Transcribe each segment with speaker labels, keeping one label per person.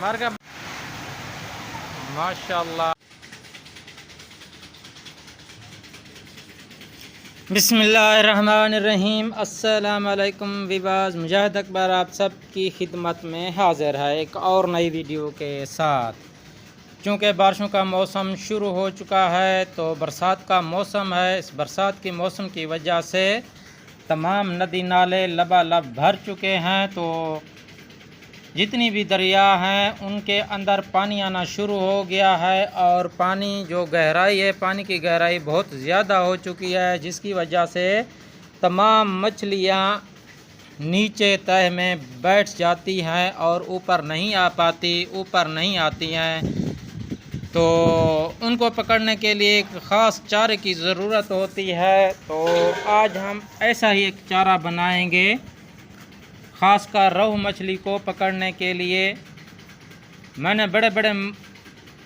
Speaker 1: मर गया माशाल्लाह। बिस्मिल्लाहिर्रहमानिर्रहीम। अस्सलाम वालेकुम विवाज़, मुजाहिद अकबर आप सब की खिदमत में हाज़िर है एक और नई वीडियो के साथ। चूँकि बारिशों का मौसम शुरू हो चुका है तो बरसात का मौसम है। इस बरसात के मौसम की वजह से तमाम नदी नाले लबालब भर चुके हैं, तो जितनी भी दरिया हैं उनके अंदर पानी आना शुरू हो गया है और पानी जो गहराई है, पानी की गहराई बहुत ज़्यादा हो चुकी है, जिसकी वजह से तमाम मछलियाँ नीचे तह में बैठ जाती हैं और ऊपर नहीं आ पाती, ऊपर नहीं आती हैं। तो उनको पकड़ने के लिए एक ख़ास चारे की ज़रूरत होती है। तो आज हम ऐसा ही एक चारा बनाएंगे ख़ासकर रोहू मछली को पकड़ने के लिए। मैंने बड़े बड़े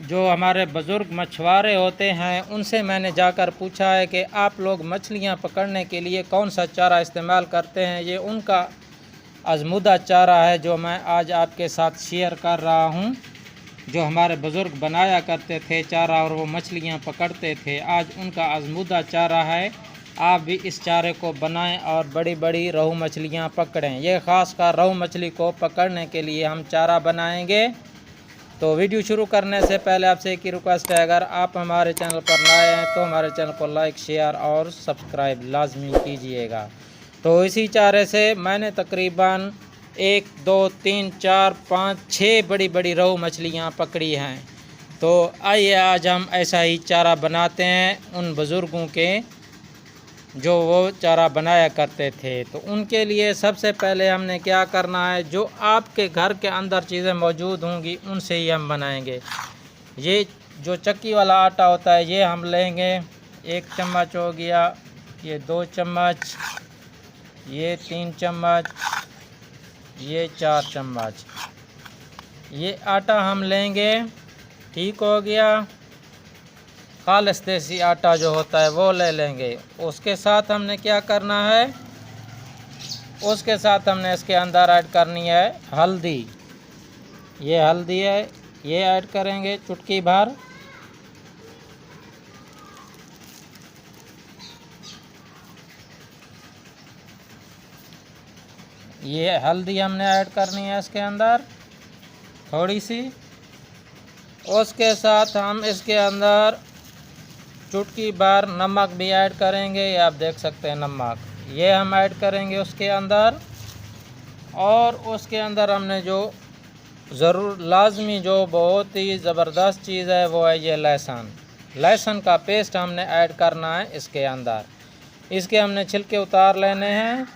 Speaker 1: जो हमारे बुज़ुर्ग मछुआरे होते हैं उनसे मैंने जाकर पूछा है कि आप लोग मछलियां पकड़ने के लिए कौन सा चारा इस्तेमाल करते हैं। ये उनका आज़मूदा चारा है जो मैं आज आपके साथ शेयर कर रहा हूं, जो हमारे बुज़ुर्ग बनाया करते थे चारा और वो मछलियां पकड़ते थे। आज उनका आज़मूदा चारा है। आप भी इस चारे को बनाएं और बड़ी बड़ी रोहू मछलियां पकड़ें। ये ख़ासकर रोहू मछली को पकड़ने के लिए हम चारा बनाएंगे। तो वीडियो शुरू करने से पहले आपसे एक ही रिक्वेस्ट है, अगर आप हमारे चैनल पर नए हैं तो हमारे चैनल को लाइक, शेयर और सब्सक्राइब लाजमी कीजिएगा। तो इसी चारे से मैंने तकरीबन 1 2 3 4 5 6 बड़ी बड़ी रोहू मछलियाँ पकड़ी हैं। तो आइए आज हम ऐसा ही चारा बनाते हैं उन बुज़ुर्गों के जो वो चारा बनाया करते थे। तो उनके लिए सबसे पहले हमने क्या करना है, जो आपके घर के अंदर चीज़ें मौजूद होंगी उनसे ही हम बनाएंगे। ये जो चक्की वाला आटा होता है ये हम लेंगे, 1 चम्मच हो गया, ये 2 चम्मच, ये 3 चम्मच, ये 4 चम्मच, ये आटा हम लेंगे। ठीक हो गया। खालिस देसी आटा जो होता है वो ले लेंगे। उसके साथ हमने क्या करना है, उसके साथ हमने इसके अंदर ऐड करनी है हल्दी। ये हल्दी है, ये ऐड करेंगे चुटकी भर। ये हल्दी हमने ऐड करनी है इसके अंदर थोड़ी सी। उसके साथ हम इसके अंदर चुटकी भर नमक भी ऐड करेंगे। ये आप देख सकते हैं नमक, ये हम ऐड करेंगे उसके अंदर। और उसके अंदर हमने जो ज़रूर लाजमी जो बहुत ही ज़बरदस्त चीज़ है वो है ये लहसुन। लहसुन का पेस्ट हमने ऐड करना है इसके अंदर। इसके हमने छिलके उतार लेने हैं।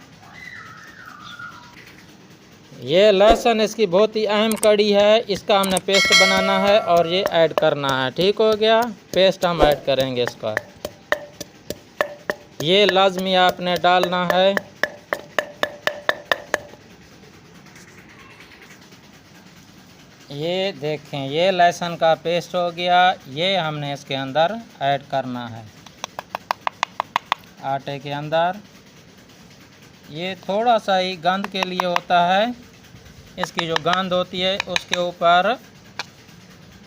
Speaker 1: ये लहसुन इसकी बहुत ही अहम कड़ी है, इसका हमने पेस्ट बनाना है और ये ऐड करना है। ठीक हो गया, पेस्ट हम ऐड करेंगे इसका। ये लाजमी आपने डालना है। ये देखें, ये लहसुन का पेस्ट हो गया, ये हमने इसके अंदर ऐड करना है आटे के अंदर। ये थोड़ा सा ही गंध के लिए होता है, इसकी जो गंध होती है उसके ऊपर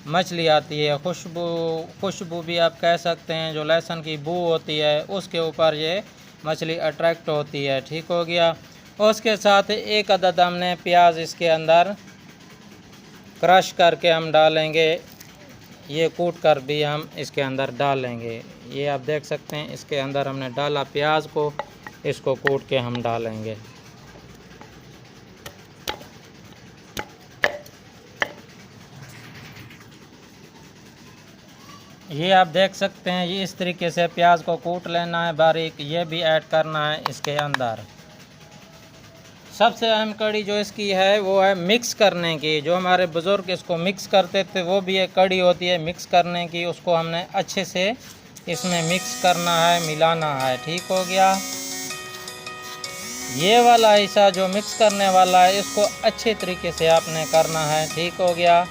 Speaker 1: मछली आती है। खुशबू भी आप कह सकते हैं, जो लहसुन की बू होती है उसके ऊपर ये मछली अट्रैक्ट होती है। ठीक हो गया। उसके साथ 1 अदद हमने प्याज इसके अंदर क्रश करके हम डालेंगे। ये कूट कर भी हम इसके अंदर डालेंगे। ये आप देख सकते हैं इसके अंदर हमने डाला प्याज को, इसको कूट के हम डालेंगे। ये आप देख सकते हैं, ये इस तरीके से प्याज को कूट लेना है बारीक। ये भी ऐड करना है इसके अंदर। सबसे अहम कड़ी जो इसकी है वो है मिक्स करने की। जो हमारे बुज़ुर्ग इसको मिक्स करते थे वो भी एक कड़ी होती है मिक्स करने की। उसको हमने अच्छे से इसमें मिक्स करना है, मिलाना है। ठीक हो गया। ये वाला हिस्सा जो मिक्स करने वाला है इसको अच्छे तरीके से आपने करना है। ठीक हो गया।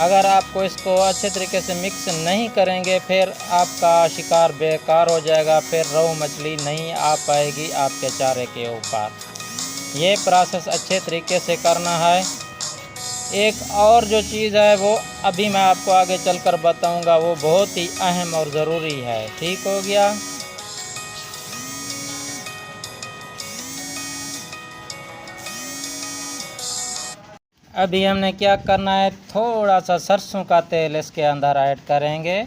Speaker 1: अगर आपको इसको अच्छे तरीके से मिक्स नहीं करेंगे फिर आपका शिकार बेकार हो जाएगा, फिर रोहू मछली नहीं आ पाएगी आपके चारे के ऊपर। ये प्रोसेस अच्छे तरीके से करना है। एक और जो चीज़ है वो अभी मैं आपको आगे चलकर बताऊंगा, वो बहुत ही अहम और ज़रूरी है। ठीक हो गया। अभी हमने क्या करना है, थोड़ा सा सरसों का तेल इसके अंदर ऐड करेंगे।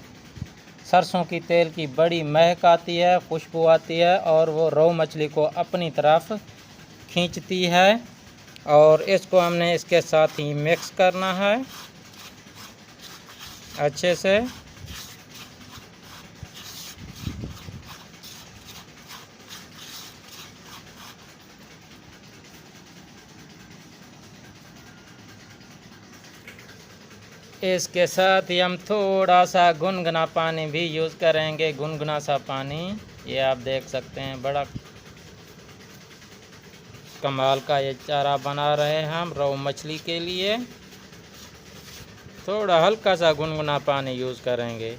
Speaker 1: सरसों की तेल की बड़ी महक आती है, खुशबू आती है और वो रोहू मछली को अपनी तरफ खींचती है। और इसको हमने इसके साथ ही मिक्स करना है अच्छे से। इसके साथ ही हम थोड़ा सा गुनगुना पानी भी यूज़ करेंगे, गुनगुना सा पानी। ये आप देख सकते हैं, बड़ा कमाल का ये चारा बना रहे हैं हम रोहू मछली के लिए। थोड़ा हल्का सा गुनगुना पानी यूज़ करेंगे।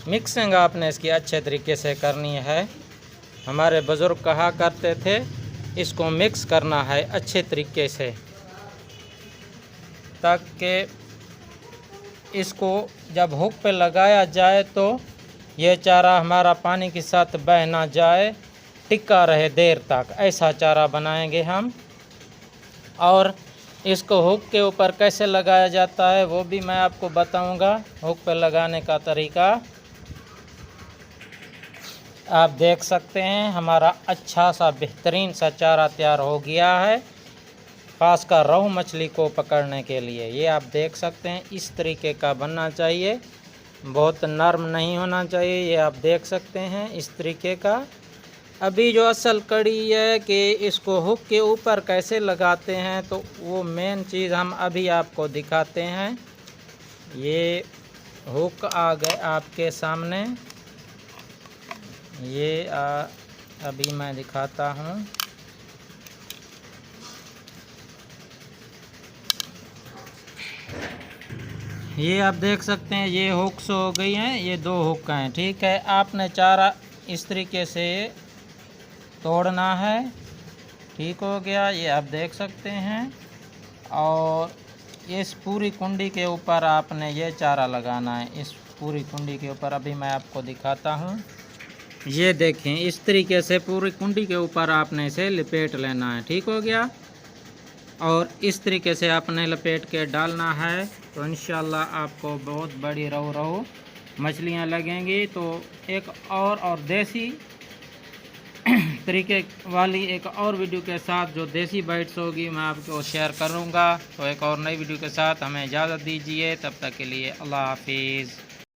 Speaker 1: मिक्सिंग आपने इसकी अच्छे तरीके से करनी है। हमारे बुज़ुर्ग कहा करते थे, इसको मिक्स करना है अच्छे तरीके से, ताकि इसको जब हुक पे लगाया जाए तो ये चारा हमारा पानी के साथ बह ना जाए, टिका रहे देर तक। ऐसा चारा बनाएंगे हम। और इसको हुक के ऊपर कैसे लगाया जाता है वो भी मैं आपको बताऊंगा, हुक पे लगाने का तरीका। आप देख सकते हैं हमारा अच्छा सा बेहतरीन सा चारा तैयार हो गया है, खासकर रोहू मछली को पकड़ने के लिए। ये आप देख सकते हैं, इस तरीके का बनना चाहिए, बहुत नरम नहीं होना चाहिए। ये आप देख सकते हैं इस तरीके का। अभी जो असल कड़ी है कि इसको हुक के ऊपर कैसे लगाते हैं, तो वो मेन चीज़ हम अभी आपको दिखाते हैं। ये हुक आ गए आपके सामने, ये अभी मैं दिखाता हूँ। ये आप देख सकते हैं, ये हुक्स हो गई हैं, ये 2 हुक हैं। ठीक है, आपने चारा इस तरीके से तोड़ना है। ठीक हो गया, ये आप देख सकते हैं। और इस पूरी कुंडी के ऊपर आपने ये चारा लगाना है, इस पूरी कुंडी के ऊपर। अभी मैं आपको दिखाता हूँ। ये देखें, इस तरीके से पूरी कुंडी के ऊपर आपने इसे लपेट लेना है। ठीक हो गया। और इस तरीके से आपने लपेट के डालना है, तो इंशाल्लाह आपको बहुत बड़ी रोहू मछलियाँ लगेंगी। तो एक और देसी तरीके वाली एक और वीडियो के साथ, जो देसी बाइट्स होगी, मैं आपको शेयर करूँगा। तो एक और नई वीडियो के साथ हमें इजाज़त दीजिए, तब तक के लिए अल्लाह हाफिज़।